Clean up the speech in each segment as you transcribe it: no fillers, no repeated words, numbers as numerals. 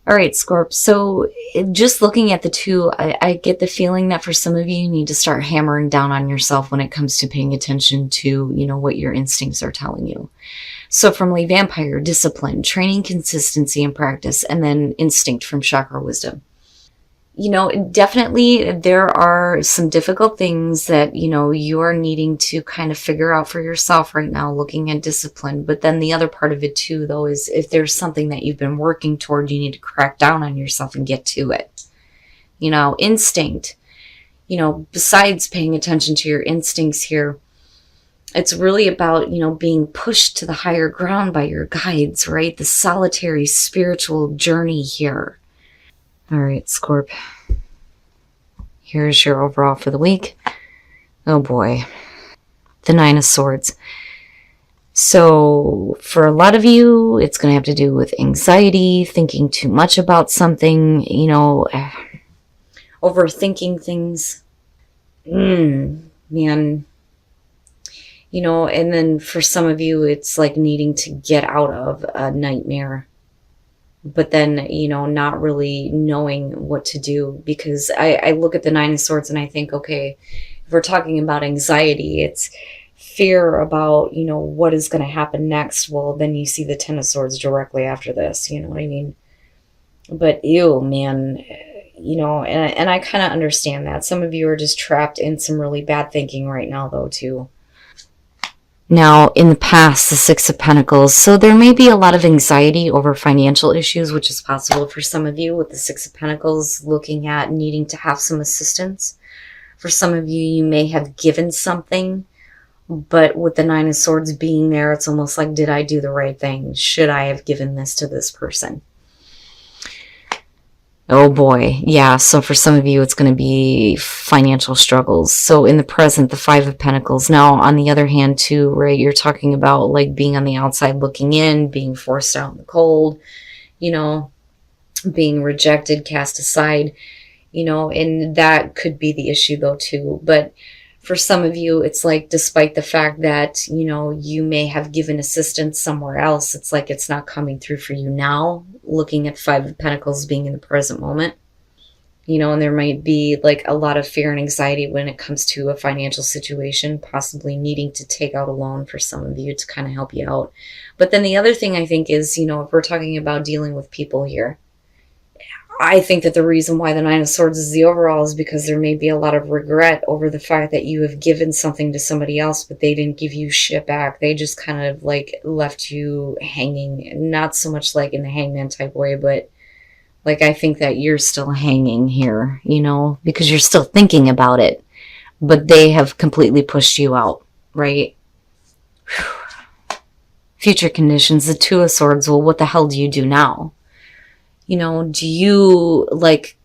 All right, Scorp. So just looking at the two, I get the feeling that for some of you, you need to start hammering down on yourself when it comes to paying attention to, what your instincts are telling you. So from like vampire, discipline, training, consistency, and practice, and then instinct from chakra wisdom. Definitely there are some difficult things that, you are needing to kind of figure out for yourself right now, looking at discipline. But then the other part of it too, though, is if there's something that you've been working toward, you need to crack down on yourself and get to it. Instinct, besides paying attention to your instincts here, it's really about, being pushed to the higher ground by your guides, right? The solitary spiritual journey here. All right, Scorp. Here's your overall for the week. Oh boy. The Nine of Swords. So for a lot of you, it's going to have to do with anxiety, thinking too much about something, overthinking things. Man. And then for some of you, it's like needing to get out of a nightmare. But then, not really knowing what to do, because I look at the Nine of Swords and I think, okay, if we're talking about anxiety, it's fear about, what is going to happen next. Well, then you see the Ten of Swords directly after this, you know what I mean? But ew, man, and I kind of understand that. Some of you are just trapped in some really bad thinking right now, though, too. Now, in the past, the Six of Pentacles, so there may be a lot of anxiety over financial issues, which is possible for some of you with the Six of Pentacles, looking at needing to have some assistance. For some of you, you may have given something, but with the Nine of Swords being there, it's almost like, did I do the right thing? Should I have given this to this person? Oh boy, yeah, so for some of you, it's going to be financial struggles. So in the present, the Five of Pentacles. Now, on the other hand, too, right, you're talking about like being on the outside looking in, being forced out in the cold, being rejected, cast aside, and that could be the issue though, too. But for some of you, it's like, despite the fact that, you may have given assistance somewhere else, it's like it's not coming through for you now, looking at Five of Pentacles being in the present moment, and there might be like a lot of fear and anxiety when it comes to a financial situation, possibly needing to take out a loan for some of you to kind of help you out. But then the other thing I think is, if we're talking about dealing with people here, I think that the reason why the Nine of Swords is the overall is because there may be a lot of regret over the fact that you have given something to somebody else, but they didn't give you shit back. They just kind of like left you hanging, not so much like in the hangman type way, but like I think that you're still hanging here, because you're still thinking about it, but they have completely pushed you out, right? Future conditions, the Two of Swords. Well, what the hell do you do now? Do you like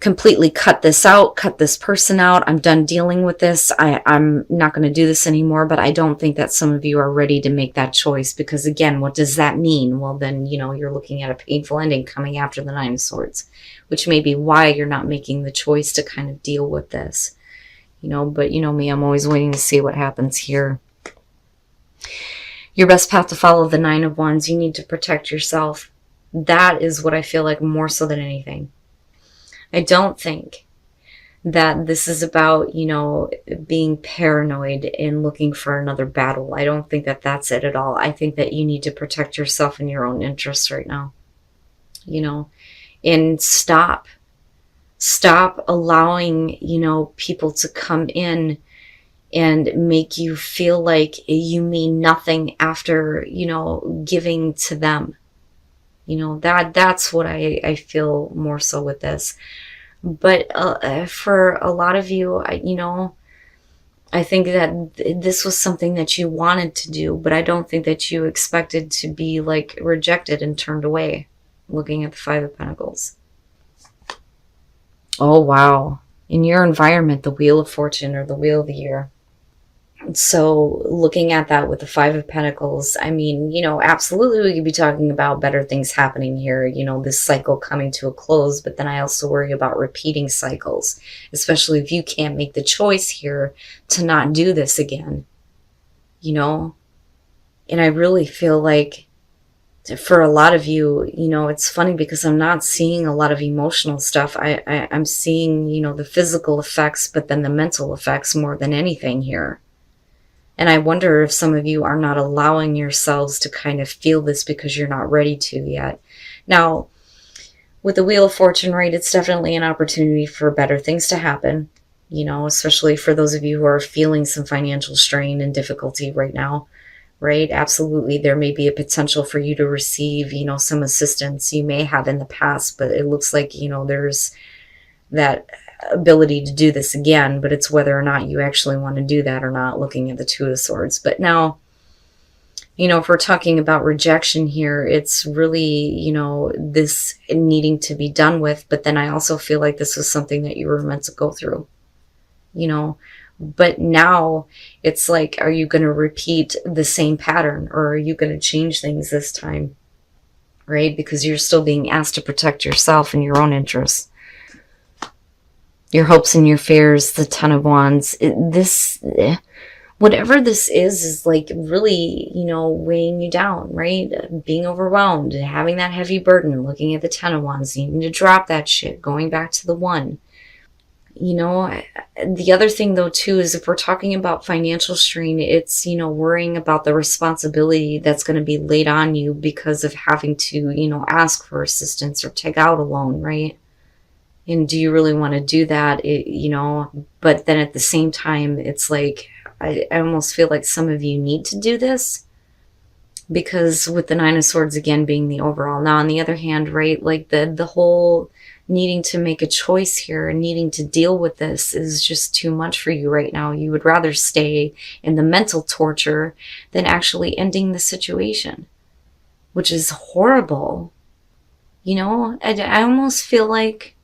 completely cut this out, cut this person out? I'm done dealing with this. I'm not going to do this anymore. But I don't think that some of you are ready to make that choice, because again, what does that mean? Well, then, you're looking at a painful ending coming after the Nine of Swords, which may be why you're not making the choice to kind of deal with this, but me, I'm always waiting to see what happens here. Your best path to follow, the Nine of Wands. You need to protect yourself. That is what I feel like more so than anything. I don't think that this is about, being paranoid and looking for another battle. I don't think that that's it at all. I think that you need to protect yourself and your own interests right now, and stop allowing, people to come in and make you feel like you mean nothing after, giving to them. That's what I feel more so with this. But for a lot of you, I think that this was something that you wanted to do, but I don't think that you expected to be like rejected and turned away, looking at the Five of Pentacles. Oh, wow. In your environment, the Wheel of Fortune or the Wheel of the Year. So looking at that with the Five of Pentacles, I mean, absolutely we could be talking about better things happening here, this cycle coming to a close, but then I also worry about repeating cycles, especially if you can't make the choice here to not do this again, and I really feel like for a lot of you, it's funny because I'm not seeing a lot of emotional stuff. I'm seeing, the physical effects, but then the mental effects more than anything here. And I wonder if some of you are not allowing yourselves to kind of feel this because you're not ready to yet. Now, with the Wheel of Fortune, right, it's definitely an opportunity for better things to happen, especially for those of you who are feeling some financial strain and difficulty right now, right? Absolutely, there may be a potential for you to receive, some assistance you may have in the past, but it looks like, there's that ability to do this again, but it's whether or not you actually want to do that or not, looking at the Two of Swords. But now, if we're talking about rejection here, it's really, this needing to be done with, but then I also feel like this was something that you were meant to go through, but now it's like, are you going to repeat the same pattern, or are you going to change things this time, right? Because you're still being asked to protect yourself and your own interests. Your hopes and your fears, the Ten of Wands. Whatever this is like really, weighing you down, right? Being overwhelmed, having that heavy burden, looking at the Ten of Wands, needing to drop that shit, going back to the One. The other thing though too is if we're talking about financial strain, it's, worrying about the responsibility that's going to be laid on you because of having to, ask for assistance or take out a loan, right? And do you really want to do that? But then at the same time, it's like, I almost feel like some of you need to do this because with the Nine of Swords again being the overall. Now, on the other hand, right, like the whole needing to make a choice here and needing to deal with this is just too much for you right now. You would rather stay in the mental torture than actually ending the situation, which is horrible. I almost feel like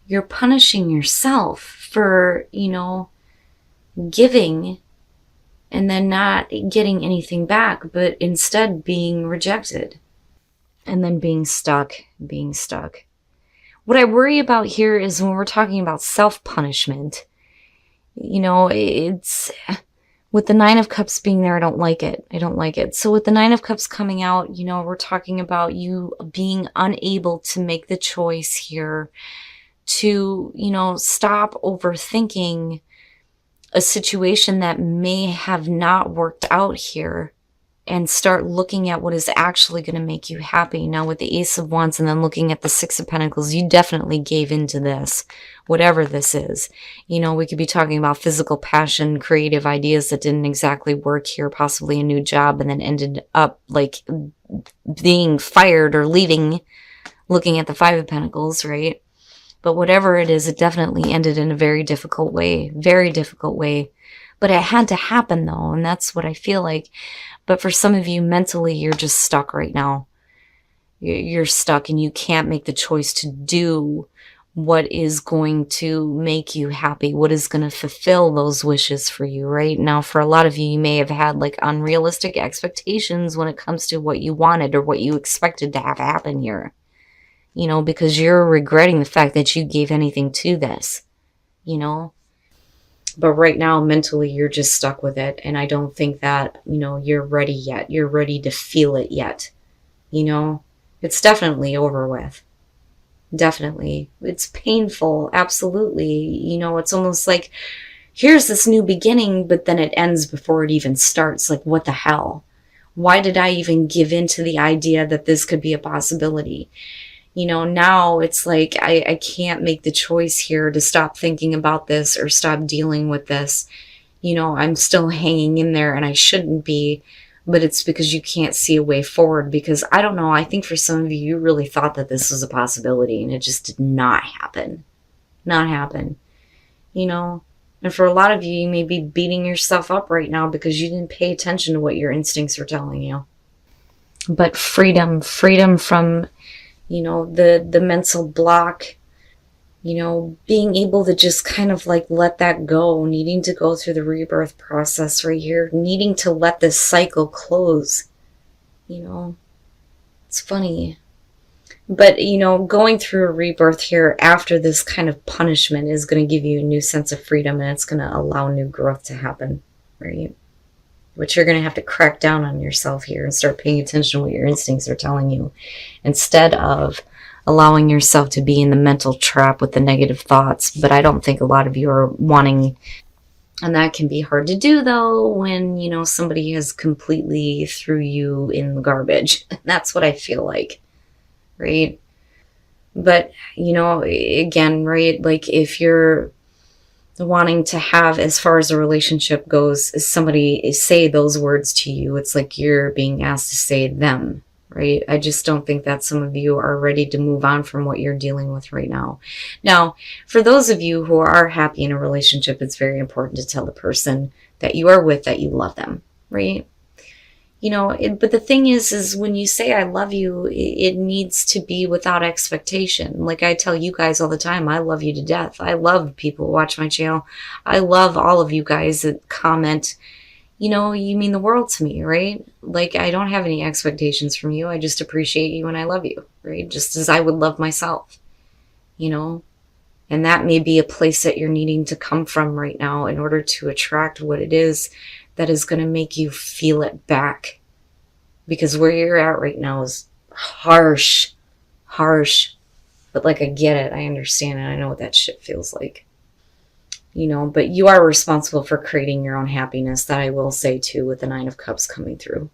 you're punishing yourself for, giving and then not getting anything back, but instead being rejected and then being stuck. What I worry about here is when we're talking about self-punishment, it's with the Nine of Cups being there, I don't like it. So with the Nine of Cups coming out, we're talking about you being unable to make the choice here to, stop overthinking a situation that may have not worked out here and start looking at what is actually going to make you happy. Now with the Ace of Wands and then looking at the Six of Pentacles, you definitely gave into this, whatever this is. We could be talking about physical passion, creative ideas that didn't exactly work here, possibly a new job, and then ended up like being fired or leaving, looking at the Five of Pentacles, right? But whatever it is, it definitely ended in a very difficult way. But it had to happen though, and that's what I feel like. But for some of you, mentally, you're just stuck right now. You're stuck and you can't make the choice to do what is going to make you happy, what is going to fulfill those wishes for you, right? Now, for a lot of you, you may have had like unrealistic expectations when it comes to what you wanted or what you expected to have happen here. Because you're regretting the fact that you gave anything to this, But right now, mentally, you're just stuck with it. And I don't think that, you're ready yet. You're ready to feel it yet. It's definitely over with. Definitely. It's painful. Absolutely. It's almost like, here's this new beginning, but then it ends before it even starts. Like, what the hell? Why did I even give in to the idea that this could be a possibility? Now it's like I can't make the choice here to stop thinking about this or stop dealing with this. I'm still hanging in there and I shouldn't be, but it's because you can't see a way forward because I don't know. I think for some of you, you really thought that this was a possibility and it just did not happen. And for a lot of you, you may be beating yourself up right now because you didn't pay attention to what your instincts are telling you. But freedom from the mental block, being able to just kind of like let that go, needing to go through the rebirth process right here, needing to let this cycle close. It's funny. But, going through a rebirth here after this kind of punishment is going to give you a new sense of freedom and it's going to allow new growth to happen, right? But you're going to have to crack down on yourself here and start paying attention to what your instincts are telling you, instead of allowing yourself to be in the mental trap with the negative thoughts. But I don't think a lot of you are wanting, and that can be hard to do though when, you know, somebody has completely threw you in the garbage. That's what I feel like, right? But, you know, again, right, like if you're wanting to have, as far as a relationship goes, is somebody say those words to you, it's like you're being asked to say them, right? I just don't think that some of you are ready to move on from what you're dealing with right now. Now, for those of you who are happy in a relationship, it's very important to tell the person that you are with that you love them, right? You know, but the thing is when you say I love you, it needs to be without expectation. Like I tell you guys all the time, I love you to death. I love people who watch my channel. I love all of you guys that comment. You know, you mean the world to me, right? Like I don't have any expectations from you. I just appreciate you and I love you, right? Just as I would love myself, you know? And that may be a place that you're needing to come from right now in order to attract what it is that is going to make you feel it back. Because where you're at right now is harsh. But like, I get it. I understand it. I know what that shit feels like. You know, but you are responsible for creating your own happiness. That I will say too, with the Nine of Cups coming through.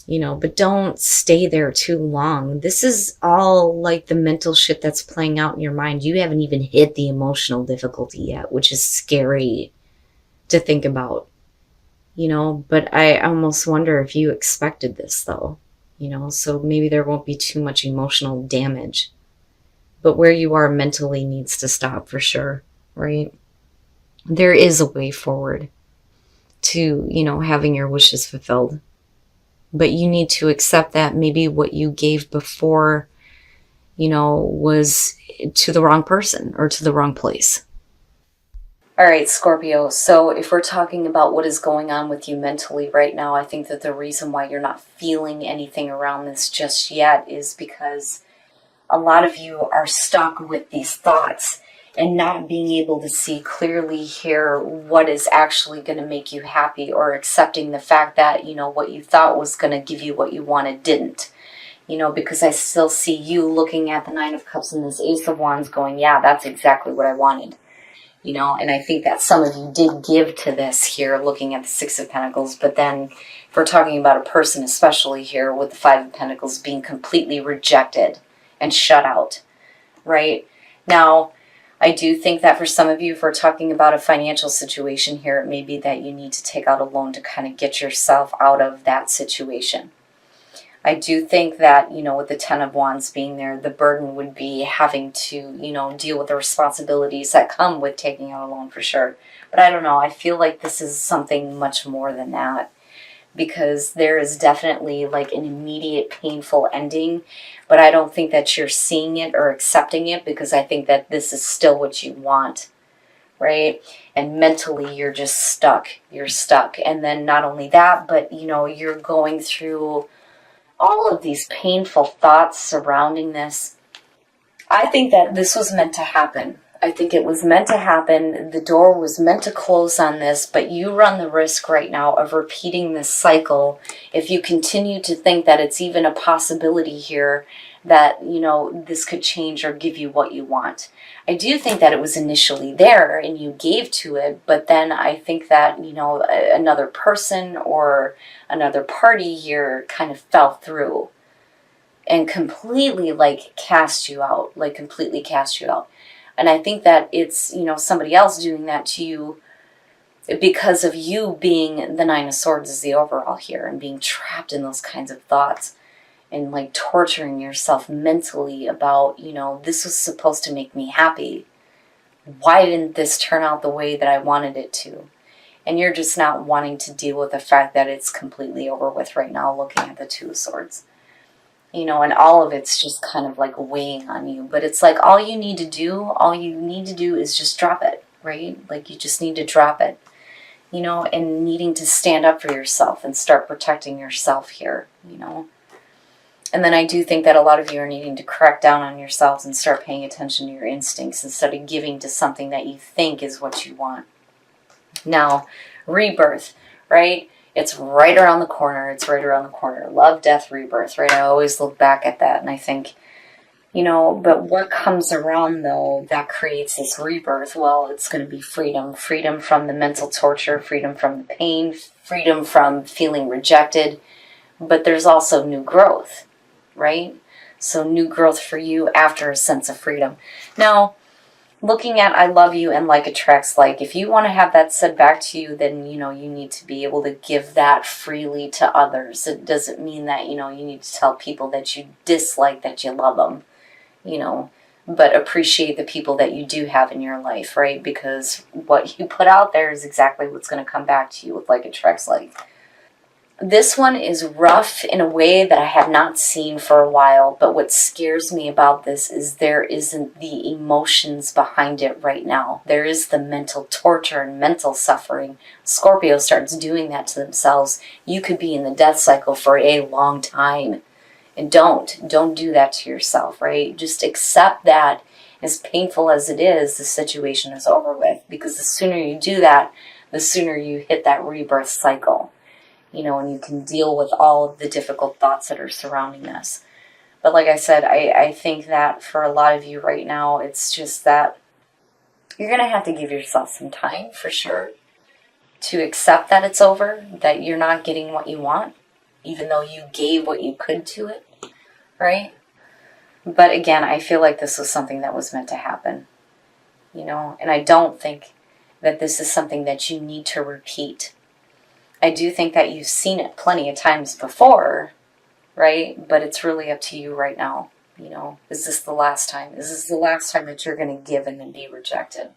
You know, but don't stay there too long. This is all like the mental shit that's playing out in your mind. You haven't even hit the emotional difficulty yet, which is scary to think about. You know, but I almost wonder if you expected this though, you know, so maybe there won't be too much emotional damage. But where you are mentally needs to stop for sure, right? There is a way forward to, you know, having your wishes fulfilled. But you need to accept that maybe what you gave before, you know, was to the wrong person or to the wrong place. All right, Scorpio. So if we're talking about what is going on with you mentally right now, I think that the reason why you're not feeling anything around this just yet is because a lot of you are stuck with these thoughts and not being able to see clearly here what is actually going to make you happy, or accepting the fact that, you know, what you thought was going to give you what you wanted didn't. You know, because I still see you looking at the Nine of Cups and this Ace of Wands going, yeah, that's exactly what I wanted. You know, and I think that some of you did give to this here, looking at the Six of Pentacles, but then if we're talking about a person, especially here with the Five of Pentacles, being completely rejected and shut out, right? Now, I do think that for some of you, if we're talking about a financial situation here, it may be that you need to take out a loan to kind of get yourself out of that situation. I do think that, you know, with the Ten of Wands being there, the burden would be having to, you know, deal with the responsibilities that come with taking out a loan for sure. But I don't know. I feel like this is something much more than that, because there is definitely like an immediate painful ending, but I don't think that you're seeing it or accepting it, because I think that this is still what you want, right? And mentally you're just stuck. You're stuck. And then not only that, but, you know, you're going through all of these painful thoughts surrounding this. I think that this was meant to happen. I think it was meant to happen. The door was meant to close on this, but you run the risk right now of repeating this cycle if you continue to think that it's even a possibility here that, you know, this could change or give you what you want. I do think that it was initially there and you gave to it, but then I think that, you know, another person or another party here kind of fell through and completely like cast you out, like completely cast you out. And I think that it's, you know, somebody else doing that to you because of you being the Nine of Swords is the overall here, and being trapped in those kinds of thoughts and like torturing yourself mentally about, you know, this was supposed to make me happy. Why didn't this turn out the way that I wanted it to? And you're just not wanting to deal with the fact that it's completely over with right now, looking at the Two of Swords. You know, and all of it's just kind of like weighing on you. But it's like all you need to do is just drop it, right? Like you just need to drop it, you know, and needing to stand up for yourself and start protecting yourself here, you know. And then I do think that a lot of you are needing to crack down on yourselves and start paying attention to your instincts instead of giving to something that you think is what you want. Now, rebirth, right? It's right around the corner. It's right around the corner. Love, death, rebirth, right? I always look back at that and I think, but what comes around though that creates this rebirth? Well, it's going to be freedom. Freedom from the mental torture, freedom from the pain, freedom from feeling rejected. But there's also new growth, right? So new growth for you after a sense of freedom. Now, looking at I love you and like attracts like, if you want to have that said back to you, then, you need to be able to give that freely to others. It doesn't mean that, you need to tell people that you dislike that you love them, but appreciate the people that you do have in your life, right? Because what you put out there is exactly what's going to come back to you with like attracts like. This one is rough in a way that I have not seen for a while, but what scares me about this is there isn't the emotions behind it right now. There is the mental torture and mental suffering. Scorpio starts doing that to themselves. You could be in the death cycle for a long time. And don't do that to yourself, right? Just accept that as painful as it is, the situation is over with. Because the sooner you do that, the sooner you hit that rebirth cycle. And you can deal with all of the difficult thoughts that are surrounding this. But like I said, I think that for a lot of you right now, it's just that you're going to have to give yourself some time, for sure, to accept that it's over, that you're not getting what you want, even though you gave what you could to it, right? But again, I feel like this was something that was meant to happen, and I don't think that this is something that you need to repeat. I do think that you've seen it plenty of times before, right? But it's really up to you right now. Is this the last time? Is this the last time that you're going to give and then be rejected?